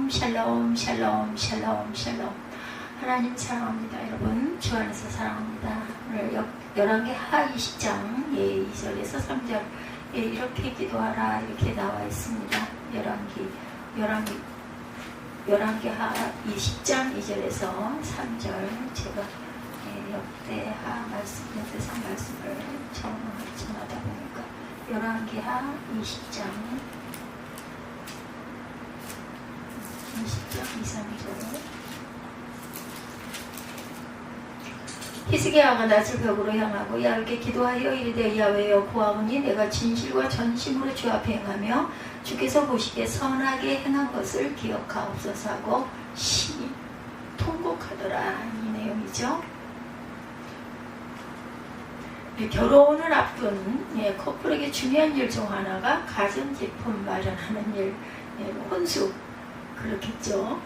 샬롬 샬롬 샬롬 샬롬 샬롬. 하나님 사랑합니다. 여러분 주 안에서 사랑합니다. 오늘 열왕기 하 20장 2절에서 3절 이렇게 기도하라 이렇게 나와 있습니다. 열왕기 하 20장 2절에서 3절 제가 역대하 말씀, 역대상 말씀을 전하다 보니까 열왕기 하 20장 2, 3절. 히스기야가 낯을 벽으로 향하고 야훼께 기도하여 이르되 야훼여 구하오니 내가 진실과 전심으로 주 앞에 행하며 주께서 보시기에 선하게 행한 것을 기억하옵소서 하고 심히 통곡하더라. 이 내용이죠. 결혼을 앞둔 커플에게 중요한 일 중 하나가 가전제품 마련하는 일, 혼수 그렇겠죠.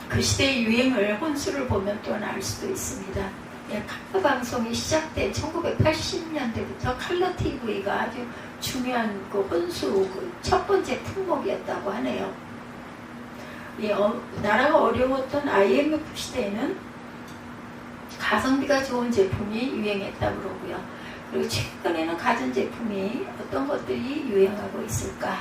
그 시대의 유행을 혼수를 보면 또한 알 수도 있습니다. 칼라 방송이 시작된 1980년대부터 칼라 TV가 아주 중요한 그 혼수 첫 번째 품목이었다고 하네요. 나라가 어려웠던 IMF 시대에는 가성비가 좋은 제품이 유행했다고 그러고요. 그리고 최근에는 가전제품이 어떤 것들이 유행하고 있을까?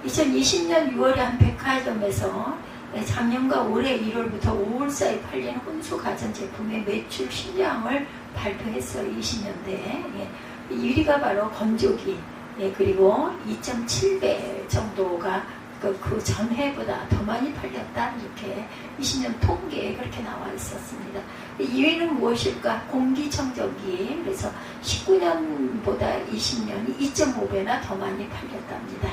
2020년 6월에 한 백화점에서 작년과 올해 1월부터 5월 사이 팔린 혼수 가전제품의 매출 신량을 발표했어요. 20년대에. 1위가 바로 건조기, 그리고 2.7배 정도가 그 전해보다 더 많이 팔렸다. 이렇게 20년 통계에 그렇게 나와 있었습니다. 2위는 무엇일까? 공기청정기. 그래서 19년보다 20년이 2.5배나 더 많이 팔렸답니다.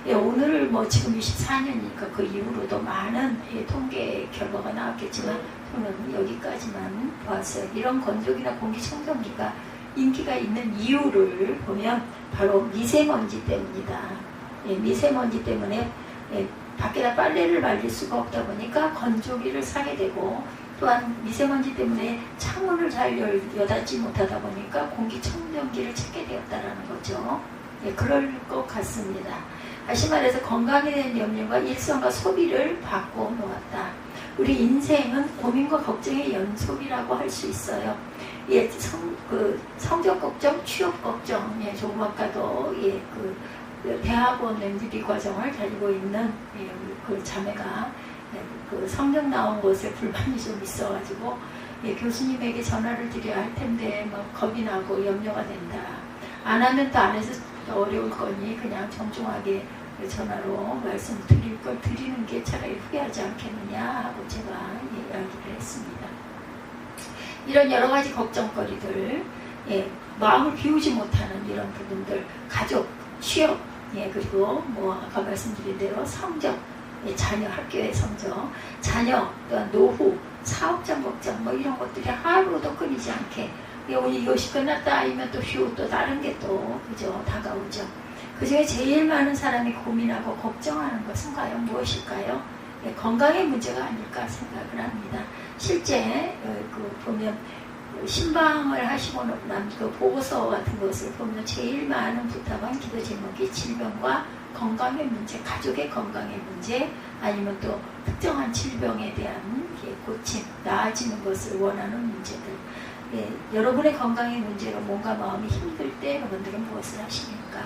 오늘 지금 24년이니까 그 이후로도 많은 통계 결과가 나왔겠지만 저는 여기까지만 보았어요. 이런 건조기나 공기청정기가 인기가 있는 이유를 보면 바로 미세먼지 때문이다. 미세먼지 때문에 밖에다 빨래를 말릴 수가 없다 보니까 건조기를 사게 되고, 또한 미세먼지 때문에 창문을 잘 여닫지 못하다 보니까 공기청정기를 찾게 되었다는 거죠. 그럴 것 같습니다. 다시 말해서 건강에 대한 염려가 일상과 소비를 바꿔놓았다. 우리 인생은 고민과 걱정의 연속이라고 할 수 있어요. 성적 걱정, 취업 걱정, 조금 아까도 대학원 MBA 과정을 다니고 있는 그 자매가 그 성적 나온 곳에 불만이 좀 있어가지고 교수님에게 전화를 드려야 할 텐데 겁이 나고 염려가 된다. 안 하면 또 안 해서 어려울 거니 그냥 정중하게 전화로 말씀 드릴 걸 드리는 게 차라리 후회하지 않겠느냐 하고 제가 이야기를 했습니다. 이런 여러 가지 걱정거리들, 마음을 비우지 못하는 이런 부분들, 가족, 취업, 그리고 아까 말씀드린 대로 성적, 자녀 학교의 성적, 자녀, 또한 노후, 사업장 걱정, 이런 것들이 하루도 끊이지 않게 오늘 이것이 끝났다 아니면 또 휴, 또 다른 게 또 그죠 다가오죠. 그 중에 제일 많은 사람이 고민하고 걱정하는 것은 과연 무엇일까요? 건강의 문제가 아닐까 생각을 합니다. 실제 보면 신방을 하시고 난 그 보고서 같은 것을 보면 제일 많은 부탁한 기도 제목이 질병과 건강의 문제, 가족의 건강의 문제, 아니면 또 특정한 질병에 대한 고침, 나아지는 것을 원하는 문제들. 여러분의 건강의 문제로 몸과 마음이 힘들 때 여러분들은 무엇을 하십니까?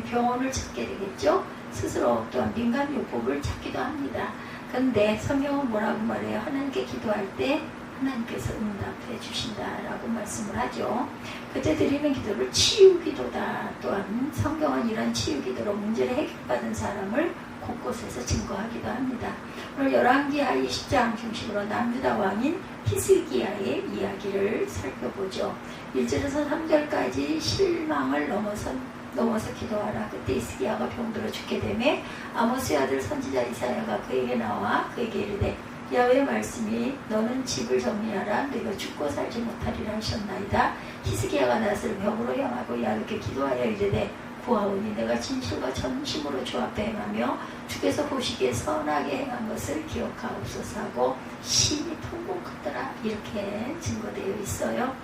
병원을 찾게 되겠죠? 스스로 또한 민간요법을 찾기도 합니다. 그런데 성경은 뭐라고 말해요? 하나님께 기도할 때 하나님께서 응답해 주신다라고 말씀을 하죠. 그때 드리는 기도를 치유기도다. 또한 성경은 이런 치유기도로 문제를 해결받은 사람을 곳곳에서 증거하기도 합니다. 오늘 열왕기하 20장 중심으로 남유다 왕인 히스기야의 이야기를 살펴보죠. 1절에서 3절까지 실망을 넘어서 기도하라. 그때 히스기야가 병들어 죽게 되매 아모스의 아들 선지자 이사야가 그에게 나와 그에게 이르되 야훼의 말씀이 너는 집을 정리하라. 너희가 죽고 살지 못하리라 하셨나이다. 히스기야가 낯을 벽으로 향하고 야훼께 기도하여 이르되 구하오니 내가 진실과 전심으로 주 앞에 행하며 주께서 보시기에 선하게 행한 것을 기억하옵소서 하고 심히 통곡하더라. 이렇게 증거되어 있어요.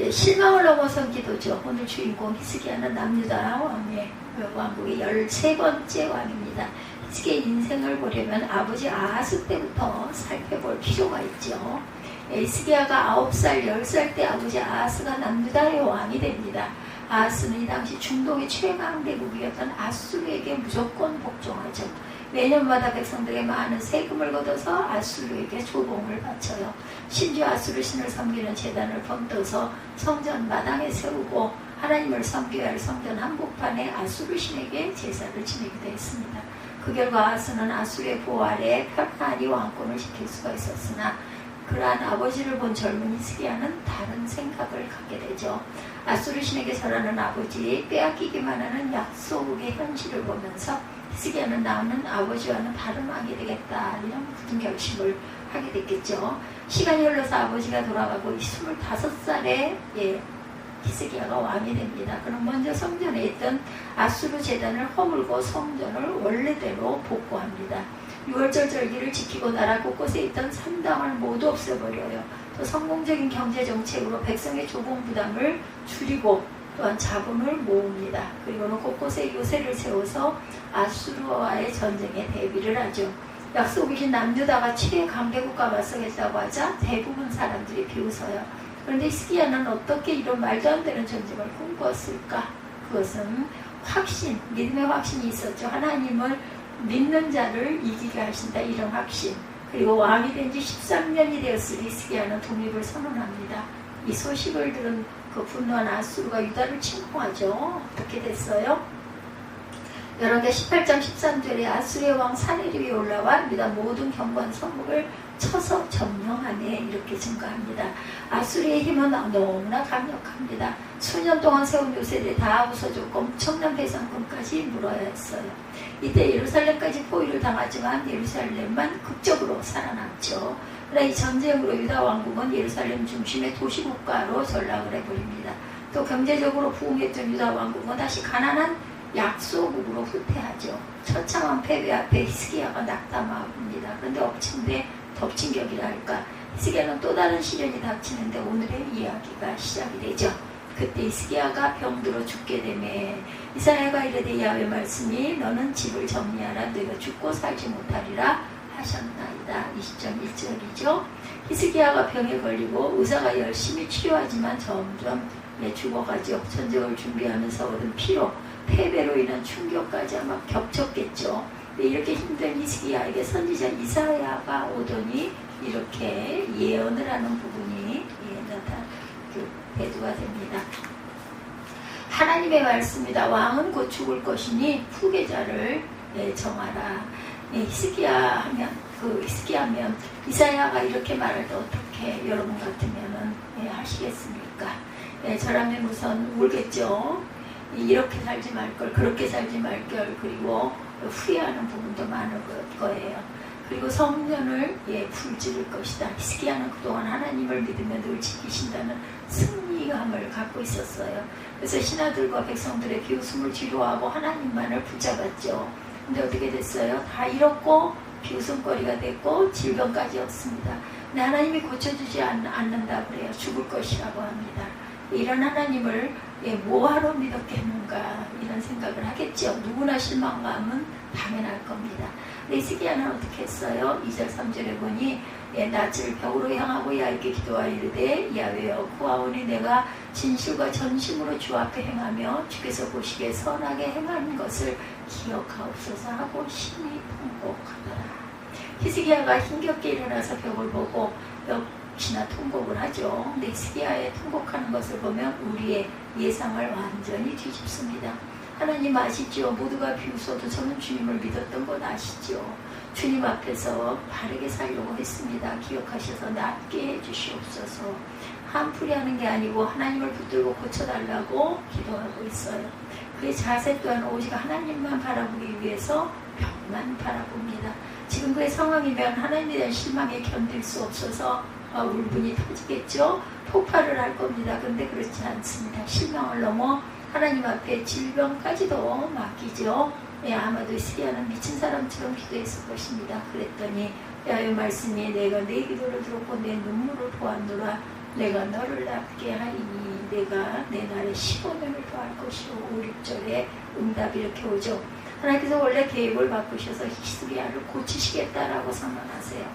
실망을 넘어선 기도죠. 오늘 주인공 히스기야는 남유다 왕국의 13번째 왕입니다. 히스기야의 인생을 보려면 아버지 아하스 때부터 살펴볼 필요가 있죠. 히스기야가 9살, 10살 때 아버지 아하스가 남유다의 왕이 됩니다. 아하스는 이 당시 중동의 최강대국이었던 아수르에게 무조건 복종하죠. 매년마다 백성들에게 많은 세금을 걷어서 아수르에게 조공을 바쳐요. 심지어 아수르 신을 섬기는 제단을 번떠서 성전 마당에 세우고 하나님을 섬겨야 할 성전 한복판에 아수르 신에게 제사를 지내기도 했습니다. 그 결과 아하스는 아수르의 보호 아래 편안히 왕권을 지킬 수가 있었으나 그러한 아버지를 본 젊은 히스기야는 다른 생각을 갖게 되죠. 아수르 신에게 절하는 아버지, 빼앗기기만 하는 약속의 현실을 보면서 히스기야는 나는 아버지와는 다른 왕이 되겠다, 이런 굳은 결심을 하게 됐겠죠. 시간이 흘러서 아버지가 돌아가고 25살에 히스기야가 왕이 됩니다. 그럼 먼저 성전에 있던 아수르 제단을 허물고 성전을 원래대로 복구합니다. 6월절 절기를 지키고 나라 곳곳에 있던 산당을 모두 없애버려요. 또 성공적인 경제정책으로 백성의 조공 부담을 줄이고 또한 자본을 모읍니다. 그리고는 곳곳에 요새를 세워서 아수르와의 전쟁에 대비를 하죠. 약속이신 남유다가 최강대국과 맞서겠다고 하자 대부분 사람들이 비웃어요. 그런데 히스기야는 어떻게 이런 말도 안 되는 전쟁을 꿈꾸었을까? 그것은 확신, 믿음의 확신이 있었죠. 하나님을 믿는 자를 이기게 하신다, 이런 확신. 그리고 왕이 된 지 13년이 되었을 히스기야는 독립을 선언합니다. 이 소식을 들은 그 분노한 아수르가 유다를 침공하죠. 어떻게 됐어요? 열왕기 18장 13절에 아수르의 왕 사네립이 올라와 유다 모든 경관 성읍을 쳐서 점령하네, 이렇게 증거합니다. 아수르의 힘은 너무나 강력합니다. 수년 동안 세운 요새들이 다 부서졌고 엄청난 배상금까지 물어야 했어요. 이때 예루살렘까지 포위를 당하지만 예루살렘만 극적으로 살아남죠. 그러나 이 전쟁으로 유다 왕국은 예루살렘 중심의 도시국가로 전락을 해버립니다. 또 경제적으로 부흥했던 유다 왕국은 다시 가난한 약소국으로 후퇴하죠. 처참한 패배 앞에 히스기야가 낙담합니다. 그런데 덮친 격이라 할까, 히스기야는 또 다른 시련이 닥치는데 오늘의 이야기가 시작이 되죠. 그때 히스기야가 병들어 죽게 되매 이사야가 이르되 야훼 말씀이 너는 집을 정리하라, 너희가 죽고 살지 못하리라 하셨나이다. 20.1절이죠. 히스기야가 병에 걸리고 의사가 열심히 치료하지만 점점 죽어가죠. 전쟁을 준비하면서 얻은 피로, 패배로 인한 충격까지 아마 겹쳤겠죠. 이렇게 힘든 히스기야에게 선지자 이사야가 오더니 이렇게 예언을 하는 부분이 대두가 됩니다. 하나님의 말씀이다. 왕은 곧 죽을 것이니 후계자를 정하라. 히스기야 하면 이사야가 이렇게 말할 때 어떻게 여러분 같으면은 하시겠습니까? 저라면 우선 울겠죠. 이렇게 살지 말걸, 그렇게 살지 말걸, 그리고 후회하는 부분도 많을 거예요. 그리고 성전을 불지를 것이다. 히스기야는 그동안 하나님을 믿으며 늘 지키신다는 승리감을 갖고 있었어요. 그래서 신하들과 백성들의 비웃음을 지루하고 하나님만을 붙잡았죠. 근데 어떻게 됐어요? 다 잃었고 비웃음거리가 됐고 질병까지 없습니다. 근데 하나님이 고쳐주지 않는다 그래요. 죽을 것이라고 합니다. 이런 하나님을 뭐하러 믿었겠는가, 이런 생각을 하겠죠. 누구나 실망감은 당연할 겁니다. 히스기야는 어떻게 했어요? 2절 3절에 보니 낯을 벽으로 향하고 야훼께 기도하이르되 야훼여 구하오니 내가 진실과 전심으로 주 앞에 행하며 주께서 보시기에 선하게 행하는 것을 기억하옵소서 하고 심히 통곡하더라. 히스기야가 힘겹게 일어나서 벽을 보고 역시나 통곡을 하죠. 근데 히스기야의 통곡하는 것을 보면 우리의 예상을 완전히 뒤집습니다. 하나님 아시죠? 모두가 비웃어도 저는 주님을 믿었던 건 아시죠? 주님 앞에서 바르게 살려고 했습니다. 기억하셔서 낫게 해주시옵소서. 한풀이 하는 게 아니고 하나님을 붙들고 고쳐달라고 기도하고 있어요. 그의 자세 또한 오직 하나님만 바라보기 위해서 벽만 바라봅니다. 지금 그의 상황이면 하나님에 대한 실망에 견딜 수 없어서 울분이 터지겠죠? 폭발을 할 겁니다. 그런데 그렇지 않습니다. 실망을 넘어 하나님 앞에 질병까지도 맡기죠. 아마도 히스기야는 미친 사람처럼 기도했을 것입니다. 그랬더니 야훼 말씀이 내가 내 기도를 들었고 내 눈물을 보았노라. 내가 너를 낫게 하리니 내가 내 날에 15년을 더할 것이요. 5, 6절에 응답이 이렇게 오죠. 하나님께서 원래 계획을 바꾸셔서 히스기야를 고치시겠다라고 선언하세요.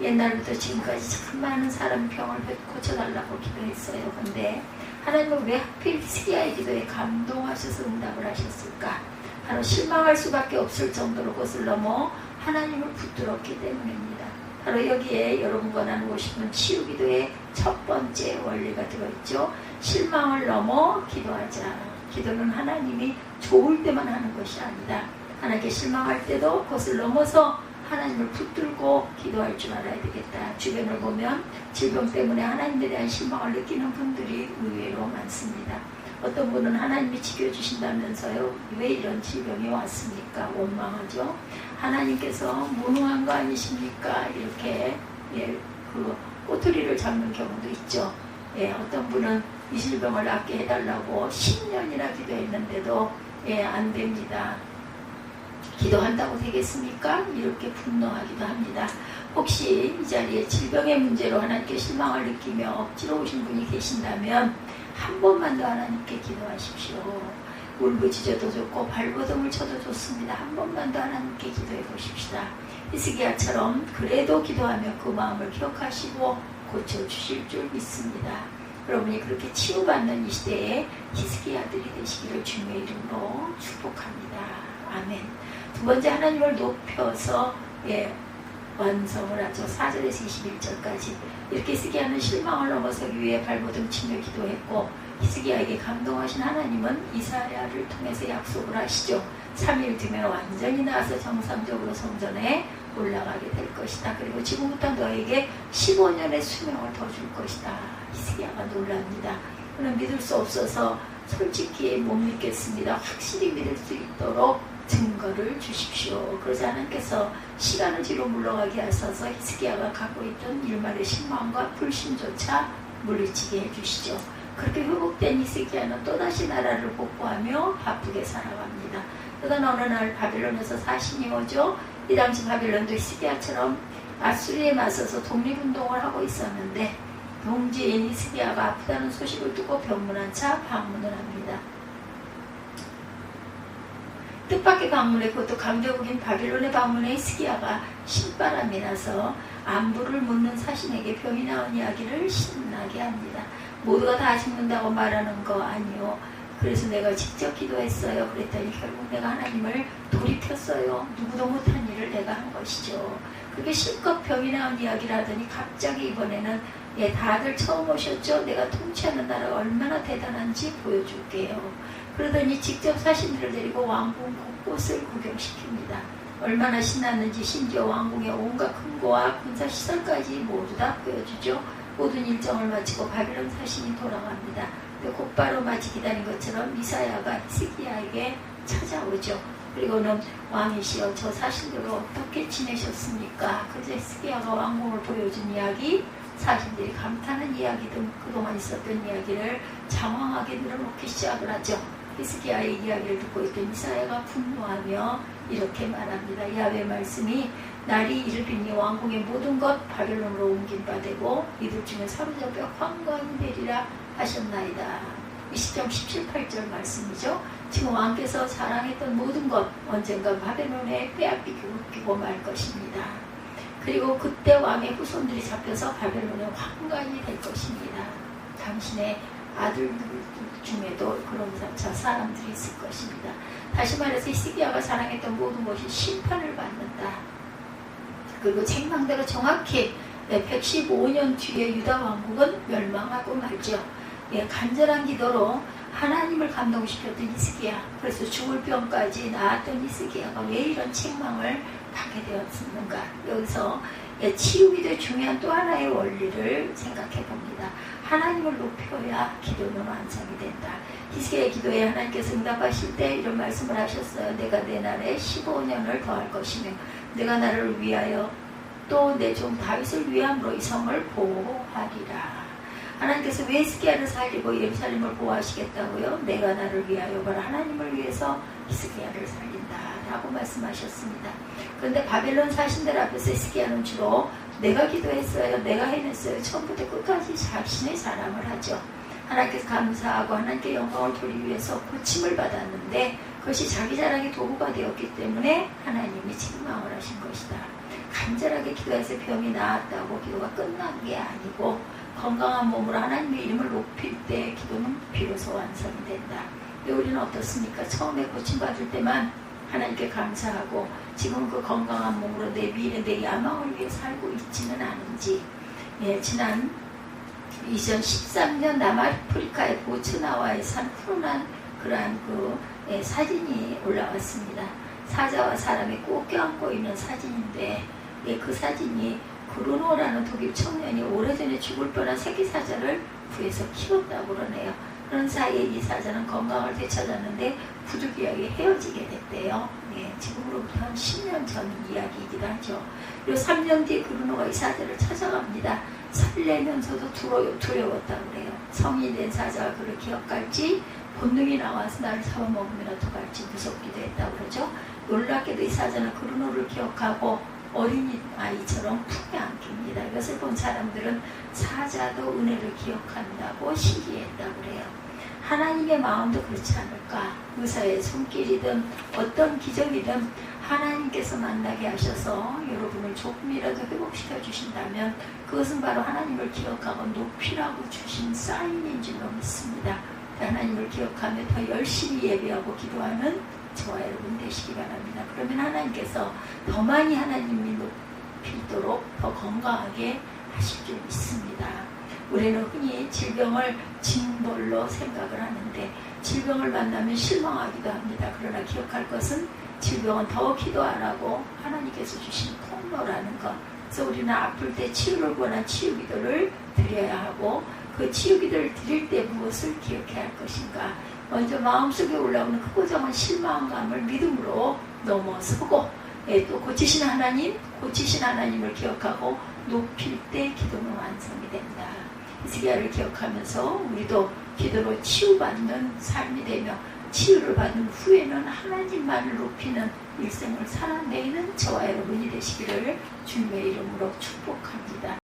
옛날부터 지금까지 참 많은 사람 병을 고쳐달라고 기도했어요. 근데 하나님은 왜 하필 히스기야의 기도에 감동하셔서 응답을 하셨을까? 바로 실망할 수밖에 없을 정도로 그것을 넘어 하나님을 붙들었기 때문입니다. 바로 여기에 여러분과 나누고 싶은 치유기도의 첫 번째 원리가 들어있죠. 실망을 넘어 기도하자. 기도는 하나님이 좋을 때만 하는 것이 아니다. 하나님께 실망할 때도 그것을 넘어서 하나님을 붙들고 기도할 줄 알아야 되겠다. 주변을 보면 질병 때문에 하나님에 대한 실망을 느끼는 분들이 의외로 많습니다. 어떤 분은 하나님이 지켜주신다면서요. 왜 이런 질병이 왔습니까? 원망하죠. 하나님께서 무능한 거 아니십니까? 이렇게 그 꼬투리를 잡는 경우도 있죠. 어떤 분은 이 질병을 낫게 해달라고 10년이나 기도했는데도 안 됩니다. 기도한다고 되겠습니까? 이렇게 분노하기도 합니다. 혹시 이 자리에 질병의 문제로 하나님께 실망을 느끼며 억지로 오신 분이 계신다면 한 번만 더 하나님께 기도하십시오. 울부짖어도 좋고 발버둥을 쳐도 좋습니다. 한 번만 더 하나님께 기도해 보십시다. 히스기야처럼 그래도 기도하며 그 마음을 기억하시고 고쳐주실 줄 믿습니다. 여러분이 그렇게 치유받는 이 시대에 히스기야들이 되시기를 주님의 이름으로 축복합니다. 아멘. 두 번째, 하나님을 높여서 완성을 하죠. 4절에서 21절까지 이렇게 히스기야는 실망을 넘어서기 위해 발버둥 치며 기도했고, 히스기야에게 감동하신 하나님은 이사야를 통해서 약속을 하시죠. 3일 뒤면 완전히 나아서 정상적으로 성전에 올라가게 될 것이다. 그리고 지금부터 너에게 15년의 수명을 더 줄 것이다. 히스기야가 놀랍니다. 그는 믿을 수 없어서 솔직히 못 믿겠습니다. 확실히 믿을 수 있도록 증거를 주십시오. 그래서 하나님께서 시간을 뒤로 물러가게 하셔서 히스기야가 갖고 있던 일말의 실망과 불신조차 물리치게 해주시죠. 그렇게 회복된 히스기야는 또다시 나라를 복구하며 바쁘게 살아갑니다. 그러다 어느 날 바빌론에서 사신이 오죠. 이 당시 바빌론도 히스기야처럼 아수리에 맞서서 독립운동을 하고 있었는데, 동지인 히스기야가 아프다는 소식을 듣고 병문안 차 방문을 합니다. 뜻밖의 방문에, 그것도 강대국인 바빌론의 방문에 히스기야가 신바람이 나서 안부를 묻는 사신에게 병이 나온 이야기를 신나게 합니다. 모두가 다 죽는다고 말하는 거 아니요. 그래서 내가 직접 기도했어요. 그랬더니 결국 내가 하나님을 돌이켰어요. 누구도 못한 일을 내가 한 것이죠. 그렇게 실컷 병이 나온 이야기를 하더니 갑자기 이번에는 다들 처음 오셨죠? 내가 통치하는 나라가 얼마나 대단한지 보여줄게요. 그러더니 직접 사신들을 데리고 왕궁 곳곳을 구경시킵니다. 얼마나 신났는지 심지어 왕궁의 온갖 금고와 군사시설까지 모두 다 보여주죠. 모든 일정을 마치고 바빌론 사신이 돌아갑니다. 곧바로 마치 기다린 것처럼 이사야가 히스기야에게 찾아오죠. 그리고는 왕이시여, 저 사신들을 어떻게 지내셨습니까? 그래서 히스기야가 왕궁을 보여준 이야기, 사신들이 감탄한 이야기 등 그동안 있었던 이야기를 장황하게 늘어놓기 시작을 하죠. 히스기야의 이야기를 듣고 있던 이사야가 분노하며 이렇게 말합니다. 야훼의 말씀이 날이 이르리니 왕궁의 모든 것 바벨론으로 옮긴 바 되고 이들 중에 사로잡혀 황관이 되리라 하셨나이다. 이 시점 17, 18절 말씀이죠. 지금 왕께서 자랑했던 모든 것 언젠가 바벨론에 빼앗기고 말 것입니다. 그리고 그때 왕의 후손들이 잡혀서 바벨론의 황관이 될 것입니다. 당신의 아들들 중에도 그런 사람들이 있을 것입니다. 다시 말해서 히스기야가 자랑했던 모든 것이 심판을 받는다. 그리고 책망대로 정확히 115년 뒤에 유다 왕국은 멸망하고 말죠. 간절한 기도로 하나님을 감동시켰던 히스기야, 그래서 죽을 병까지 나았던 히스기야가 왜 이런 책망을 받게 되었는가. 여기서 치유기도의 중요한 또 하나의 원리를 생각해 봅니다. 하나님을 높여야 기도는 완성이 된다. 히스기야의 기도에 하나님께서 응답하실 때 이런 말씀을 하셨어요. 내가 내 날에 15년을 더할 것이며 내가 나를 위하여 또 내 종 다윗을 위함으로 이 성을 보호하리라. 하나님께서 왜 히스기야를 살리고 예루살렘을 보호하시겠다고요? 내가 나를 위하여, 바로 하나님을 위해서 히스기야를 살린다 라고 말씀하셨습니다. 그런데 바벨론 사신들 앞에서 히스기야는 주로 내가 기도했어요, 내가 해냈어요, 처음부터 끝까지 자신의 자랑을 하죠. 하나님께서 감사하고 하나님께 영광을 돌리기 위해서 고침을 받았는데 그것이 자기 자랑의 도구가 되었기 때문에 하나님이 책망을 하신 것이다. 간절하게 기도해서 병이 나았다고 기도가 끝난 게 아니고 건강한 몸으로 하나님의 이름을 높일 때 기도는 비로소 완성이 된다. 근데 우리는 어떻습니까? 처음에 고침받을 때만 하나님께 감사하고 지금 그 건강한 몸으로 내 미래, 내 야망을 위해 살고 있지는 않은지. 예, 지난 2013년 남아프리카의 보츠나와에 산 훈훈한 그러한 사진이 올라왔습니다. 사자와 사람이 꼭 껴안고 있는 사진인데, 예, 그 사진이 브루노라는 독일 청년이 오래전에 죽을 뻔한 새끼 사자를 구해서 키웠다고 그러네요. 그런 사이에 이 사자는 건강을 되찾았는데 부득이하게 헤어지게 됐대요. 예, 지금으로부터 한 10년 전 이야기이기도 하죠. 그리고 3년 뒤에 브루노가 이 사자를 찾아갑니다. 설레면서도 두려웠다고 그래요. 성인이 된 사자가 그를 기억할지 본능이 나와서 나를 잡아먹으면 어떡할지 무섭기도 했다고 그러죠. 놀랍게도 이 사자는 브루노를 기억하고 어린아이처럼 품에 안깁니다. 이것을 본 사람들은 사자도 은혜를 기억한다고 신기했다고 그래요. 하나님의 마음도 그렇지 않을까? 의사의 손길이든 어떤 기적이든 하나님께서 만나게 하셔서 여러분을 조금이라도 회복시켜 주신다면 그것은 바로 하나님을 기억하고 높이라고 주신 사인인 줄로 믿습니다. 하나님을 기억하며 더 열심히 예배하고 기도하는 저와 여러분 되시기 바랍니다. 그러면 하나님께서 더 많이 하나님이 높이도록 더 건강하게 하실 줄 믿습니다. 우리는 흔히 질병을 징벌로 생각을 하는데 질병을 만나면 실망하기도 합니다. 그러나 기억할 것은 질병은 더 기도하라고 하나님께서 주신 통로라는 것. 그래서 우리는 아플 때 치유를 권한 치유기도를 드려야 하고 그 치유기도를 드릴 때 무엇을 기억해야 할 것인가. 먼저 마음속에 올라오는 크고 작은 실망감을 믿음으로 넘어서고 또 고치신 하나님을 기억하고 높일 때 기도는 완성이 된다. 히스기야를 기억하면서 우리도 기도로 치유받는 삶이 되며 치유를 받은 후에는 하나님만을 높이는 일생을 살아내는 저와 여러분이 되시기를 주님의 이름으로 축복합니다.